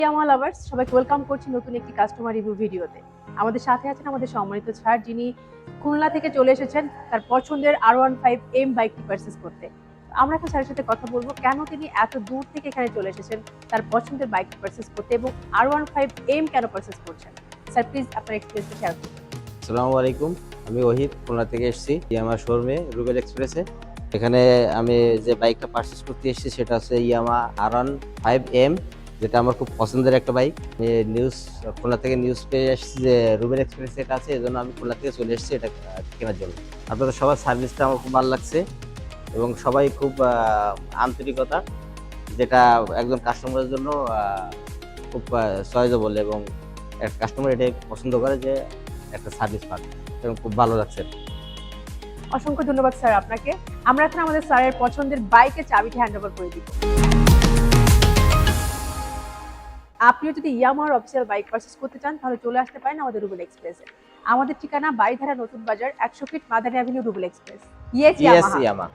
Yamaha lovers সবাইকে welcome করছি নতুন একটি কাস্টমার রিভিউ ভিডিওতে। আমাদের সাথে আছেন আমাদের সম্মানিত স্যার, যিনি খুলনা থেকে চলে এসেছেন তার পছন্দের R15M বাইকটি পারচেজ করতে। আমরা এখন স্যারের সাথে কথা বলবো কেন তিনি এত দূর থেকে এখানে চলে এসেছেন তার পছন্দের বাইকটি পারচেজ করতে এবং R15M কেন পারচেজ করছেন। স্যার প্লিজ আপনার এক্সপিরিয়েন্সটা শেয়ার করুন। আসসালামু আলাইকুম, আমি ওহিদ খুলনা থেকে এসেছি ইয়ামাহা শোরুমে রুবেল এক্সপ্রেসে। এখানে আমি যে বাইকটা পারচেজ করতে এসেছি সেটা হচ্ছে ইয়ামাহা R15M, যেটা আমার খুব পছন্দের একটা বাইক। আমি খুলনা থেকে নিউজ পেয়ে এসেছি যে রুবেল এক্সপ্রেস এটা আছে, এই জন্য আমি খুলনা থেকে চলে এসেছি এটা কেনার জন্য। আপনাদের সবার সার্ভিসটা আমার খুব ভালো লাগছে এবং সবাই খুব আন্তরিকতা, যেটা একজন কাস্টমারের জন্য খুব চয়েজেবল এবং একটা কাস্টমার এটাই পছন্দ করে যে একটা সার্ভিস পান এবং খুব ভালো লাগছে। অসংখ্য ধন্যবাদ স্যার আপনাকে। আমরা এখন আমাদের স্যারের পছন্দের বাইকের চাবিটি হ্যান্ড ওভার করে দিব। আপনিও যদি ইয়ামাহার অফিসিয়াল বাইক পারচেজ করতে চান তাহলে চলে আসতে পারেন আমাদের রুবেল এক্সপ্রেসে। আমাদের ঠিকানা Baridhara Notun Bazar 100 feet Madani avenue, Rubel express. Yes Yamaha.